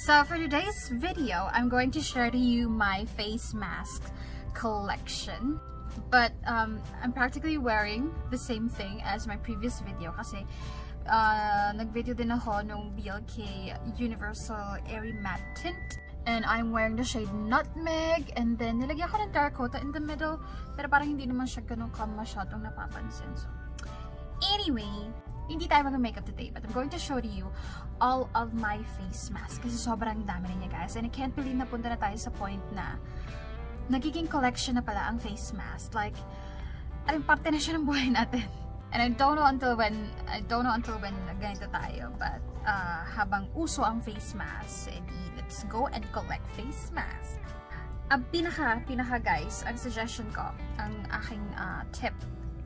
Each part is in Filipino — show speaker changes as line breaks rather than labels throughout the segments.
So for today's video, I'm going to share to you my face mask collection. But I'm practically wearing the same thing as my previous video kasi nag-video din ako nung BLK Universal Airy Matte Tint. And I'm wearing the shade Nutmeg, and then nilagyan ko ng terracotta in the middle, pero parang hindi naman siya ganun masyadong napapansin. So, anyway, hindi tayo mag-makeup today, but I'm going to show to you all of my face masks kasi sobrang dami na niya, guys. And I can't believe na punta na tayo sa point na nagiging collection na pala ang face mask. Like, alam, parte na siya ng buhay natin. And I don't know until when ganito tayo, but habang uso ang face mask, edi let's go and collect face mask. Ang pinaka guys, ang suggestion ko, ang aking tip,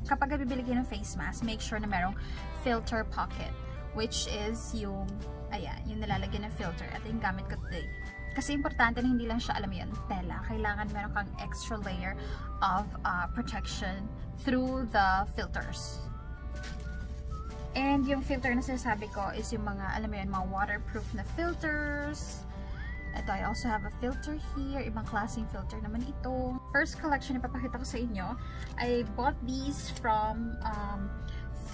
kapag bibili kayo ng face mask, make sure na merong filter pocket, which is yung, ayan, yung nilalagyan ng filter. Ito yung gamit ko today. Kasi importante na hindi lang siya, alam mo yun, tela. Kailangan meron kang extra layer of protection through the filters. And yung filter na sinasabi ko is yung mga, alam mo yun, mga waterproof na filters. Ito, I also have a filter here. Ibang klaseng filter naman ito. First collection na papakita ko sa inyo, I bought these from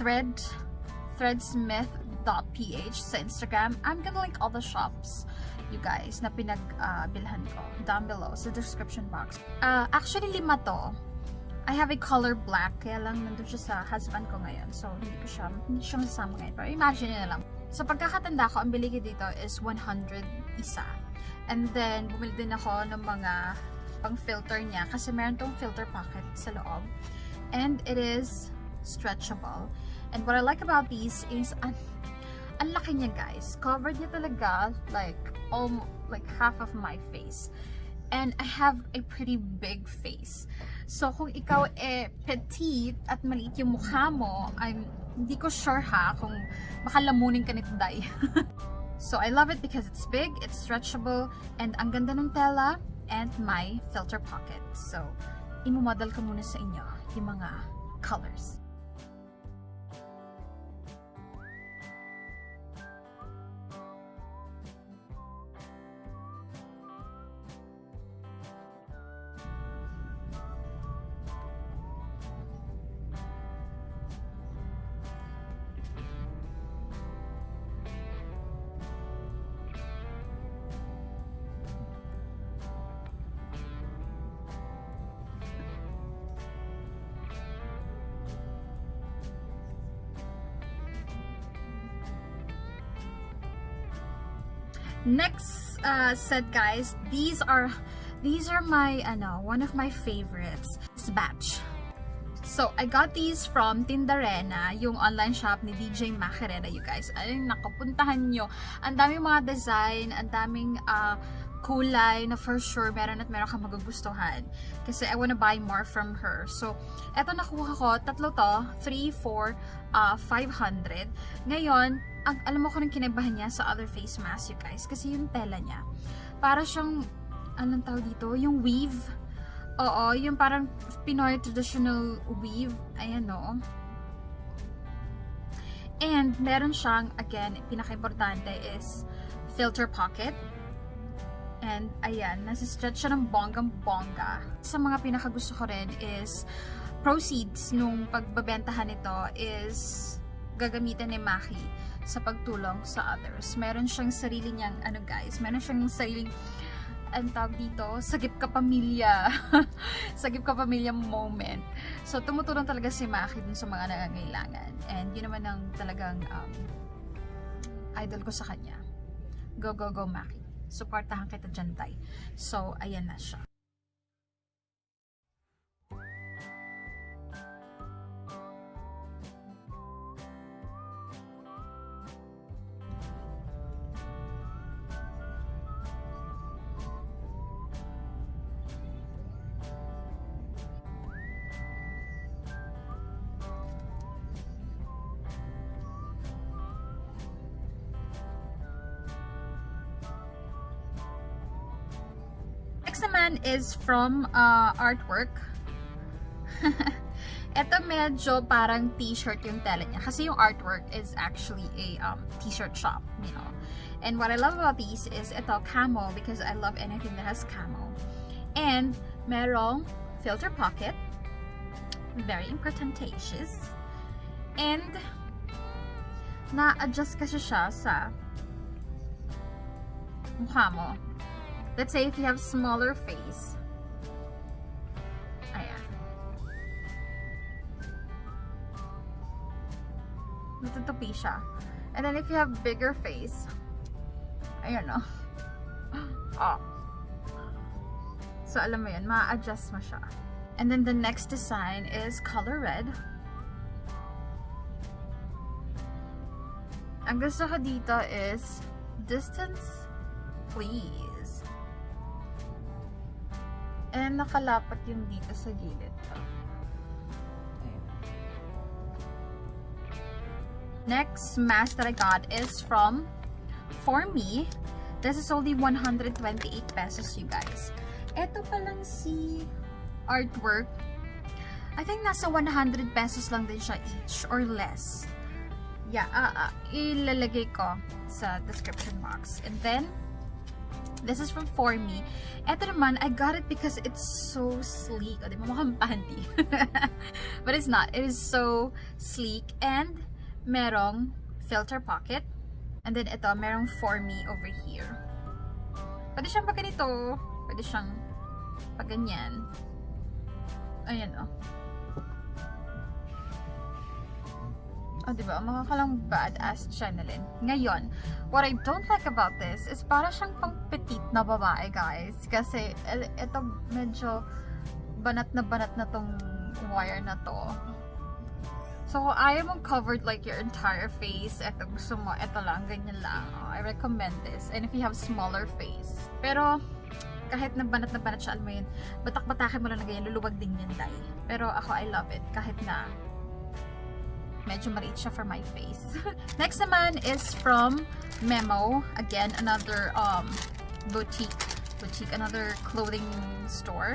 THREADSMITH.ph sa Instagram. I'm gonna link all the shops, you guys, na pinagbilhan ko down below sa description box. Actually, 5 to. I have a color black, kaya lang nandun siya sa husband ko ngayon. So, hindi siya masama ngayon. Pero imagine na lang. Sa pagkakatanda ko, ang bili ko dito is 100 isa. And then, bumili din ako ng mga pang-filter niya kasi meron tong filter pocket sa loob. And it is stretchable. And what I like about these is, ang laki niya, guys. Covered niya talaga, like half of my face. And I have a pretty big face. So, kung ikaw petite at maliit yung mukha mo, hindi ko sure kung baka lamunin ka nito, day. So, I love it because it's big, it's stretchable, and ang ganda ng tela, and my filter pocket. So, imomodel ko muna sa inyo yung mga colors. Next set, guys, these are my one of my favorites, this batch. So I got these from TindaRena, yung online shop ni DJ Maki, you guys. Ay, nakapuntahan nyo. Ang daming mga design, ang daming kulay na for sure meron kang magugustuhan. Kasi I wanna buy more from her. So, eto nakuha ko, 3 to, 3, 4, 500. Ngayon, alam mo ko nang kinabahan niya sa other face mask, you guys. Kasi yung tela niya, para siyang, anong tawag dito? Yung weave. Oo, yung parang Pinoy traditional weave. Ayan, no? And, meron siyang, again, pinaka-importante is filter pocket. And, ayan, nasa-stretch siya ng bonggang-bongga. Sa mga pinakagusto ko rin is, proceeds nung pagbabentahan nito is gagamitan ni Maki sa pagtulong sa others. Meron siyang sarili niyang, guys, meron siyang sariling, ang tawag dito, sagip ka pamilya. Sagip ka pamilya moment. So, tumutulong talaga si Maki dun sa mga nangangailangan. And yun naman ang talagang idol ko sa kanya. Go, go, go, Maki. Supportahan kita dyan, tay. So, ayan na siya. Next naman is from artwork. Ito medyo parang t-shirt yung tela niya. Kasi yung artwork is actually a t-shirt shop, you know. And what I love about these is ito, camo, because I love anything that has camo. And merong filter pocket, very importantatious. And na-adjust kasi siya sa mukha mo. Let's say if you have smaller face. Ayan. Natutupi siya. And then if you have bigger face, ayun o. Oh. So alam mo yun, ma-adjust mo siya. And then the next design is color red. Ang gusto ko dito is distance please. And nakalapat yung dito sa gilid. Next mask that I got is from FORME. This is only 128 pesos, you guys. Ito pa lang si artwork. I think nasa 100 pesos lang din siya each or less. Yeah, ilalagay ko sa description box. And then, this is from FORME. Ito naman, I got it because it's so sleek. O, di ba mukhang panty? But it's not. It is so sleek. And, merong filter pocket. And then, ito, merong FORME over here. Pwede siyang pag ganito. Pwede siyang pag ganyan. Ayan, oh. Oh, diba? Makakalang badass channeling. Ngayon, what I don't like about this is para siyang pang petite na babae, guys. Kasi, ito medyo banat na tong wire na to. So, ayaw mong covered like your entire face. Ito, gusto mo, ito lang, ganyan lang. Oh, I recommend this. And if you have smaller face. Pero, kahit na banat siya, alam mo yun, batak-batakin mo lang na ganyan, luluwag din yan, dai. Pero ako, I love it. Kahit na medyo maliit siya for my face. Next naman is from MEMO. Again, another boutique, another clothing store.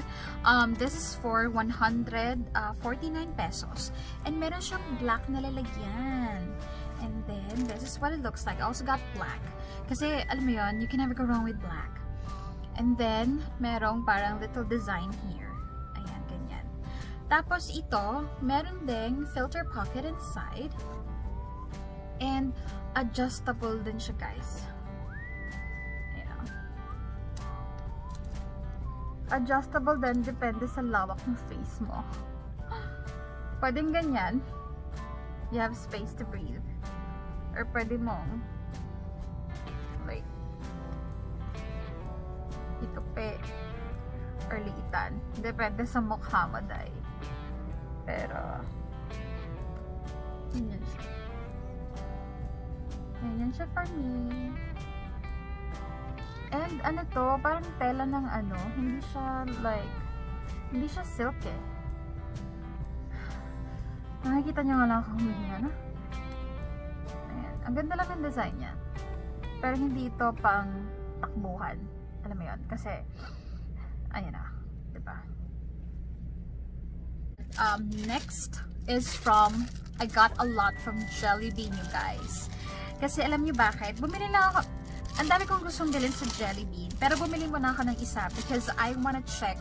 This is for 149 pesos. And meron siyang black na lalagyan. And then, this is what it looks like. I also got black. Kasi, alam mo yun, you can never go wrong with black. And then, merong parang little design here. Tapos ito, meron ding filter pocket inside. And adjustable din siya, guys. Ayan. Adjustable din, depende sa lawak ng face mo. Pwedeng ganyan. You have space to breathe. Or pwede mong like itupi or liitan. Depende sa mukha mo, dahil. Pero, ganyan siya. Ganyan siya for me. And ano to, parang tela ng ano, hindi siya like, hindi siya silk eh. Nakikita nyo nga lang ako humihinga, no? Ayan. Ang ganda lang ng design niya. Pero hindi ito pang takbuhan. Alam mo yun? Kasi, ayan na. Diba? Next is from, I got a lot from Jellybean, you guys. Kasi alam niyo bakit? Bumili na ako, ang dami kong gustong bilhin sa Jellybean. Pero bumili mo na ako ng isa because I wanna check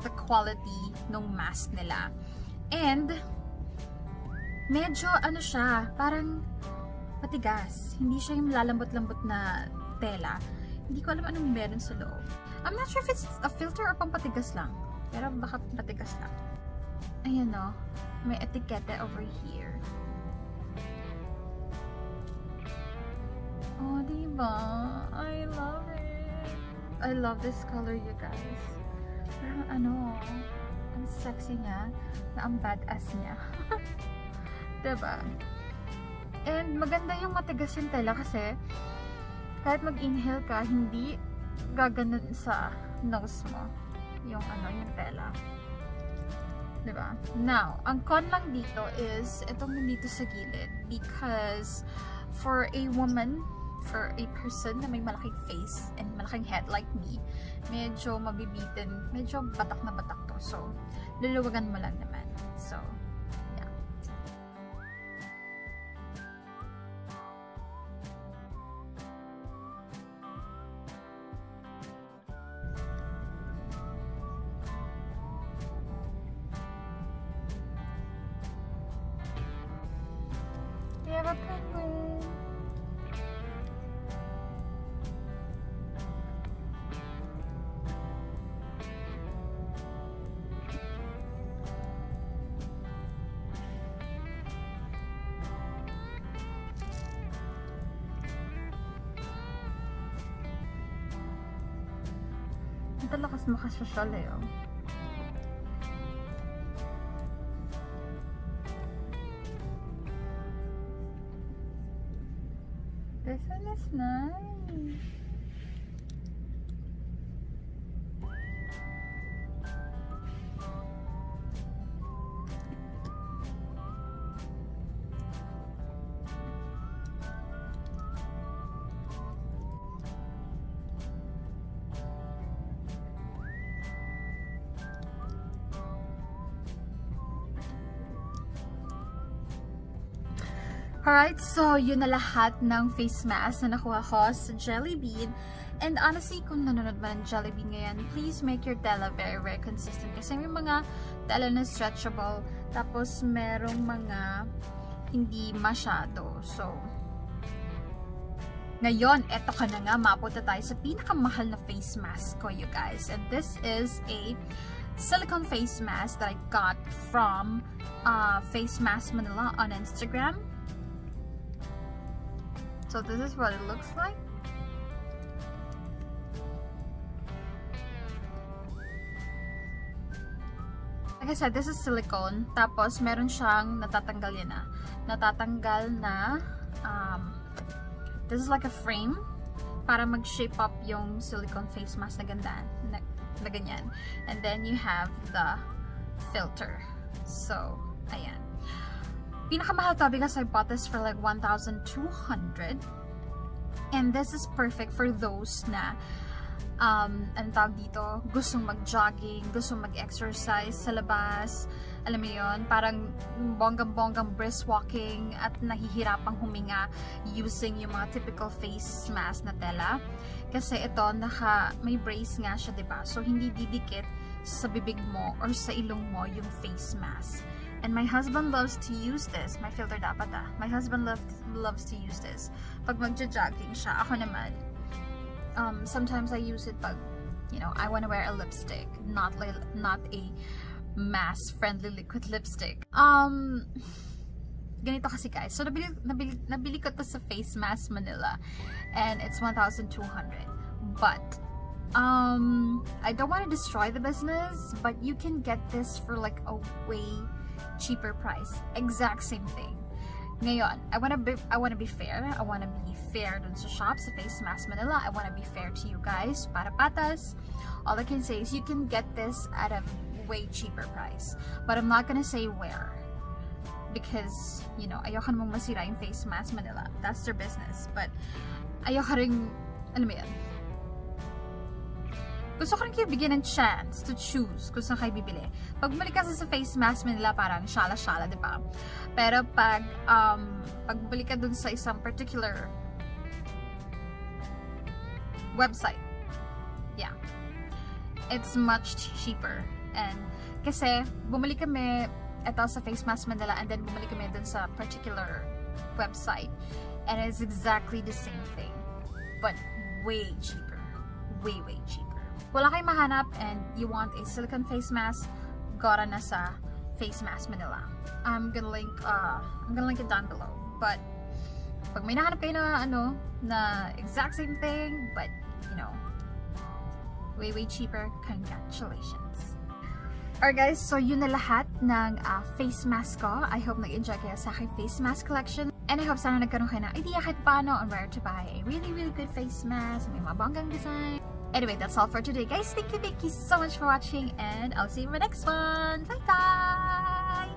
the quality ng mask nila. And, medyo ano siya, parang matigas. Hindi siya yung lalambot-lambot na tela. Hindi ko alam anong meron sa loob. I'm not sure if it's a filter or pampatigas lang. Pero baka patigas lang. Ayan o. May etikete over here. Oh, diba? I love it. I love this color, you guys. Parang ano, ang sexy niya, na ang badass niya. Diba? And maganda yung matigas yung tela kasi kahit mag-inhale ka, hindi gaganon sa nose mo. Yung ano, yung tela. Diba? Now, ang con lang dito is itong nandito sa gilid because for a woman, for a person na may malaking face and malaking head like me, medyo mabibitin, medyo batak na batak to. So, luluwagan mo lang naman. So, yeah. talakas makasosyal eh. Oh. This one is nice. Alright, so yun na lahat ng face mask na nakuha ko sa Jellybean. And honestly, kung nanonood man ng Jellybean ngayon, please make your tela very, very consistent. Kasi may mga tela na stretchable, tapos merong mga hindi masyado. So, ngayon, eto ka na nga, mapunta tayo sa pinakamahal na face mask ko, you guys. And this is a silicone face mask that I got from FACEMASK Manila on Instagram. So this is what it looks like. Like I said, this is silicone. Tapos meron siyang natatanggal yan na. Natatanggal na this is like a frame para mag-shape up yung silicone face mask na ganda. Na ganyan. And then you have the filter. So, ayan. Pinakamahal to because I bought this for like 1,200. And this is perfect for those na ang tawag dito, gustong mag-jogging, gustong mag-exercise sa labas. Alam mo yun, parang bonggang-bonggang brisk walking at nahihirapang huminga using yung mga typical face mask na tela. Kasi ito, may brace nga siya, diba? So, hindi didikit sa bibig mo or sa ilong mo yung face mask. And my husband loves to use this. My filter dapat My husband loves to use this. Pag magja-jogging siya, ako naman, sometimes I use it pag, you know, I want to wear a lipstick, not a mask-friendly liquid lipstick. Ganito kasi guys. So, nabili ko to sa FACEMASK Manila. And it's 1,200. But, I don't want to destroy the business, but you can get this for like a way cheaper price. Exact same thing. Ngayon, I wanna be fair. I wanna be fair dun sa shop, sa FACEMASK Manila. I wanna be fair to you guys. Para patas. All I can say is you can get this at a way cheaper price. But I'm not gonna say where. Because, you know, ayoko namang masira yung FACEMASK Manila. That's their business. But, ayoko rin, alam mo yan, gusto ko rin kayo bigyan ng chance to choose kung saan kayo bibili. Pag bumalik kasi sa FACEMASK Manila, parang shala-shala, di ba? Pero pag bumalik ka dun sa isang particular website, yeah, it's much cheaper. And kasi bumalik kami ito sa FACEMASK Manila and then bumalik kami dun sa particular website and it's exactly the same thing but way cheaper. Way cheaper. Wala kayong mahanap and you want a silicone face mask, gora na sa FACEMASK Manila. I'm gonna link it down below. But pag may nahanap kayo na na exact same thing but you know, way cheaper, congratulations. Alright guys, so yun na lahat ng face mask ko. I hope nag-enjoy kayo sa aking face mask collection. And I hope sana nagkaroon kayo ng idea kahit paano on where to buy a really good face mask. May mabanggang design. Anyway, that's all for today guys. Thank you so much for watching and I'll see you in my next one. Bye guys!